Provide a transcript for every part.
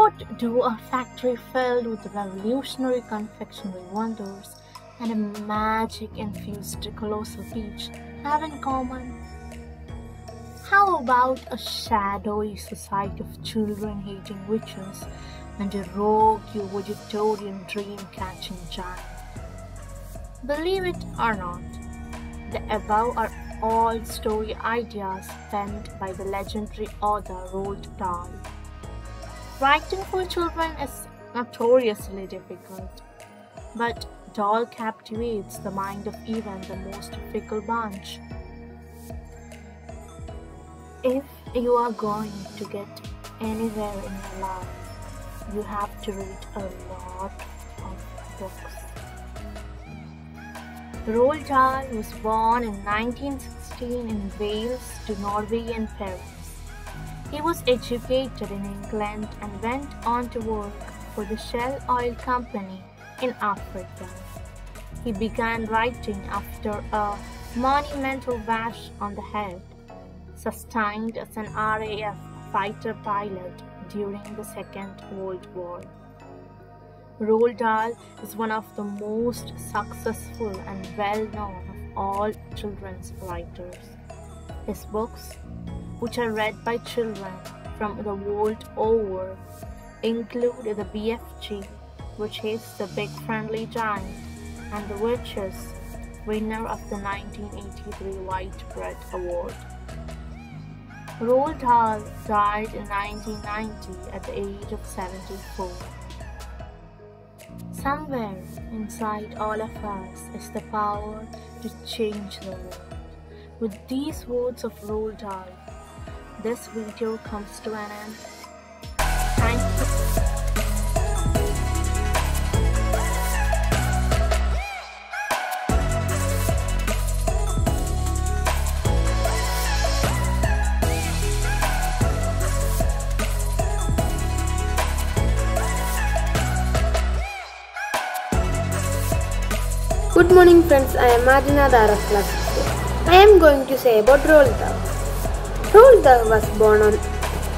What do a factory filled with revolutionary confectionery wonders and a magic-infused colossal peach have in common? How about a shadowy society of children-hating witches and a rogue vegetarian dream-catching giant? Believe it or not, the above are all story ideas penned by the legendary author Roald Dahl. Writing for children is notoriously difficult, but Dahl captivates the mind of even the most fickle bunch. If you are going to get anywhere in your life, you have to read a lot of books. Roald Dahl was born in 1916 in Wales to Norwegian parents. He was educated in England and went on to work for the Shell Oil Company in Africa. He began writing after a monumental gash on the head, sustained as an RAF fighter pilot during the Second World War. Roald Dahl is one of the most successful and well-known of all children's writers. His books, which are read by children from the world over, include the BFG, which is the Big Friendly Giant, and the Witches, winner of the 1983 White Bread Award. Roald Dahl died in 1990 at the age of 74. Somewhere inside all of us is the power to change the world. With these words of Roald Dahl, this video comes to an end. Thank you. Good morning friends, I am Martina Dara class 6. I am going to say about Roald Dahl. Roald Dahl was born on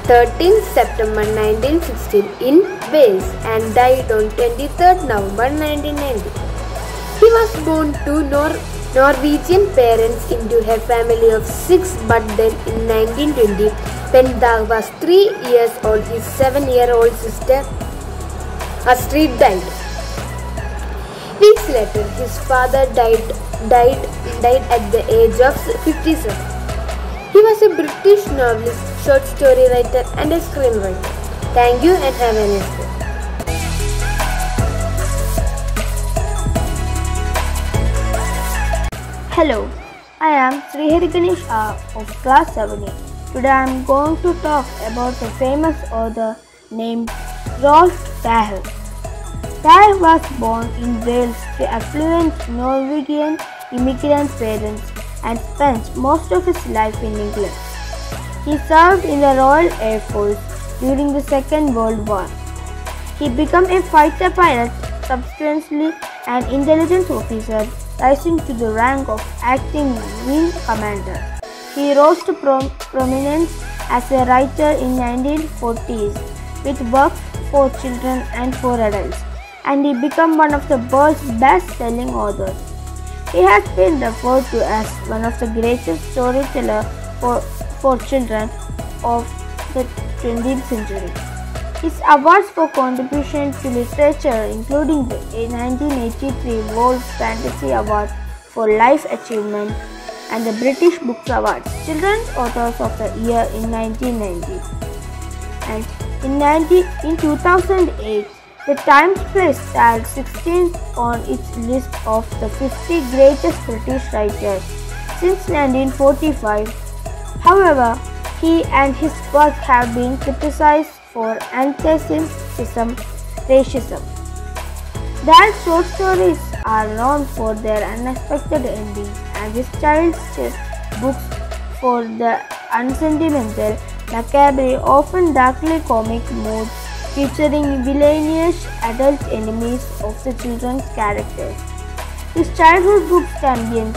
13th September 1916 in Wales and died on 23rd November 1990. He was born to Norwegian parents into a family of 6, but then in 1920, when Dahl was 3 years old, his 7-year-old sister Astrid died. Weeks later, his father died at the age of 57. He was a British novelist, short story writer and a screenwriter. Thank you and have a nice day. Hello, I am Srihari Ganesh of class 7A. Today I am going to talk about a famous author named Roald Dahl. Dahl was born in Wales to affluent Norwegian immigrant parents and spent most of his life in England. He served in the Royal Air Force during the Second World War. He became a fighter pilot, subsequently an intelligence officer, rising to the rank of acting wing commander. He rose to prominence as a writer in 1940s with works for children and for adults, and he became one of the world's best-selling authors. He has been referred to as one of the greatest storytellers for children of the 20th century. His awards for contribution to literature, including the 1983 World Fantasy Award for Life Achievement and the British Books Awards Children's Authors of the Year in 1990. And in 2008, the Times placed Dahl 16th on its list of the 50 greatest British writers since 1945. However, he and his work have been criticized for anti-Semitism, racism. Dahl's short stories are known for their unexpected endings, and his child's books for the unsentimental, macabre, often darkly comic mood, featuring villainous adult enemies of the children's characters. His childhood books champions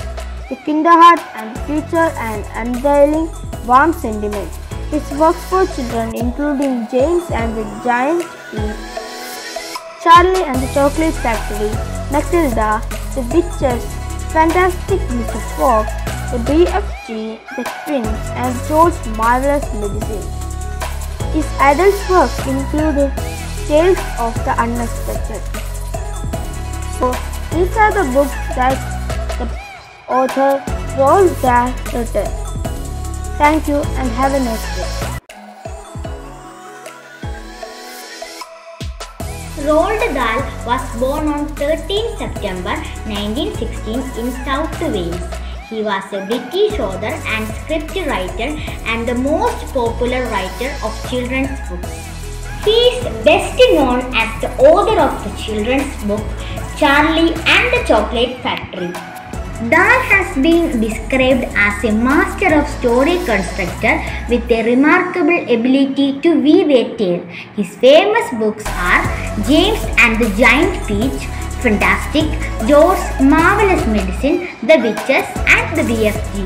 the Kinderheart and feature an unveiling warm sentiment. His works for children, including James and the Giant is Charlie and the Chocolate Factory, Matilda, The Witches, Fantastic Mr. Fox, The BFG, The Twins, and George's Marvelous Medicine. His adult work included Tales of the Unexpected. So, these are the books that the author Roald Dahl written. Thank you and have a nice day. Roald Dahl was born on 13 September 1916 in South Wales. He was a British author and scriptwriter and the most popular writer of children's books. He is best known as the author of the children's book Charlie and the Chocolate Factory. Dahl has been described as a master of story constructor with a remarkable ability to weave a tale. His famous books are James and the Giant Peach, Fantastic, George's Marvelous Medicine, The Witches, and the BFG.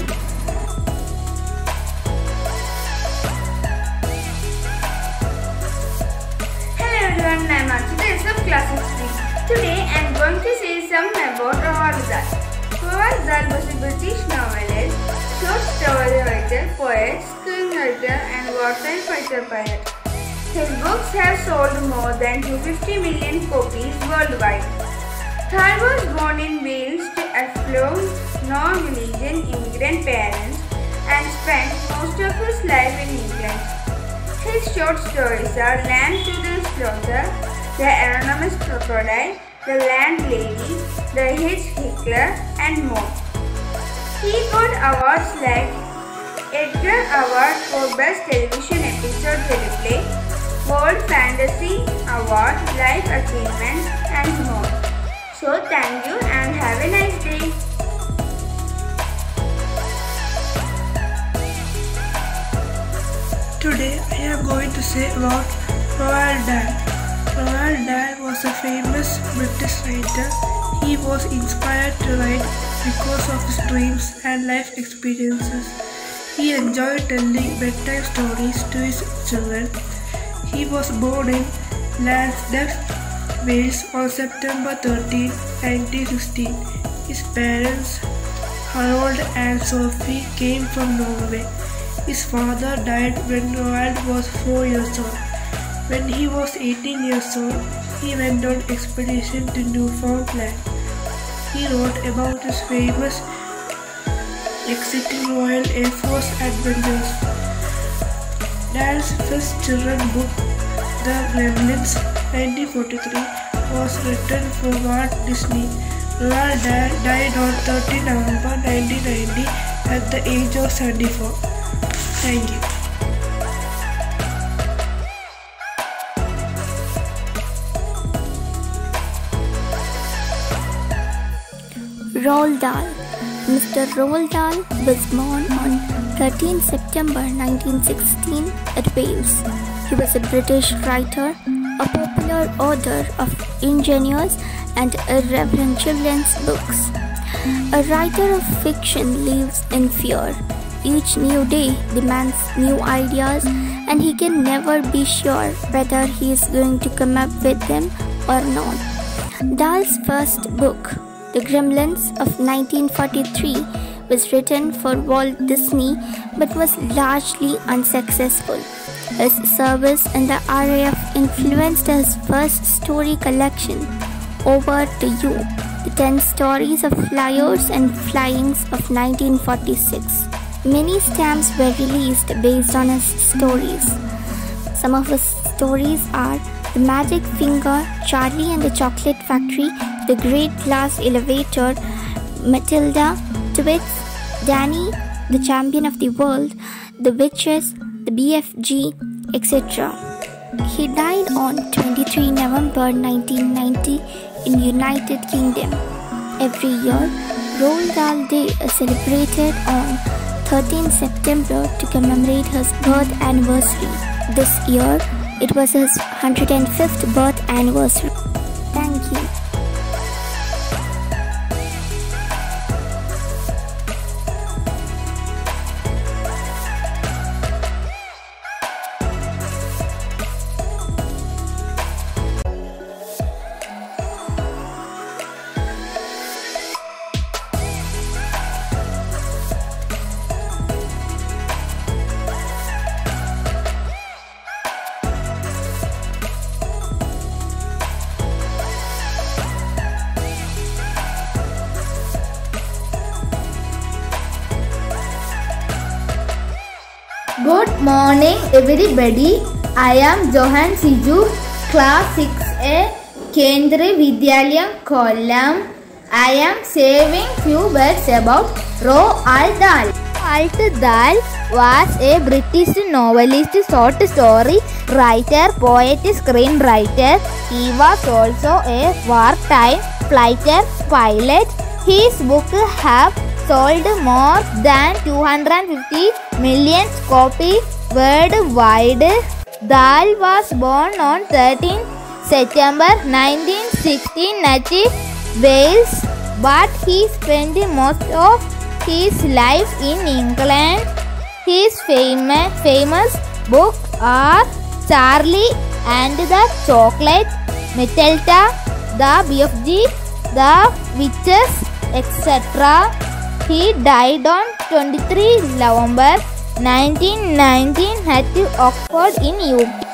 Hello everyone, I am Archita of class 6. Today I am going to say something about Roald Dahl. Roald Dahl was a British novelist, short story writer, poet, screenwriter and wartime fighter pilot. His books have sold more than 250 million copies worldwide. Dahl was born in Wales to affluent, non-religion immigrant parents and spent most of his life in England. His short stories are Lamb to the Slaughter, The Anonymous Crocodile, The Landlady, The Hitchhiker, and more. He got awards like Edgar Award for Best Television Episode Teleplay, World Fantasy Award, Life Achievement, and more. So thank you and have a nice day. Today I am going to say about Roald Dahl. Roald Dahl was a famous British writer. He was inspired to write because of his dreams and life experiences. He enjoyed telling bedtime stories to his children. He was born in Lansdowne, Wales on September 13, 1916. His parents, Harold and Sophie, came from Norway. His father died when Roald was 4 years old. When he was 18 years old, he went on expedition to Newfoundland. He wrote about his famous exciting Royal Air Force adventures. Dahl's first children's book, The Gremlins, 1943, was written for Walt Disney. Roald Dahl died on 13 November 1990 at the age of 74. Thank you. Roald Dahl. Mr. Roald Dahl was born on 13 September 1916 at Wales. He was a British writer, a popular author of ingenious and irreverent children's books. A writer of fiction lives in fear. Each new day demands new ideas and he can never be sure whether he is going to come up with them or not. Dahl's first book, The Gremlins of 1943, was written for Walt Disney but was largely unsuccessful. His service in the RAF influenced his first story collection, Over to You, the 10 Stories of Flyers and Flyings of 1946. Many stamps were released based on his stories. Some of his stories are The Magic Finger, Charlie and the Chocolate Factory, The Great Glass Elevator, Matilda, Twits, Danny, the Champion of the World, The Witches, The BFG, etc. He died on 23 November 1990 in United Kingdom. Every year, Roald Dahl Day is celebrated on 13 September to commemorate his birth anniversary. This year, it was his 105th birth anniversary. Thank you. Good morning everybody. I am Johan Siju, class 6A, Kendriya Vidyalayam, Kollam. I am saying few words about Roald Dahl. Roald Dahl was a British novelist, short story writer, poet, screenwriter. He was also a wartime fighter pilot. His books have sold more than 250 million copies worldwide. Dahl was born on 13 September 1916 at Wales, but he spent most of his life in England. His famous books are Charlie and the Chocolate, Matilda, the BFG, the Witches, etc. He died on 23 November 1919 at Oxford in UK.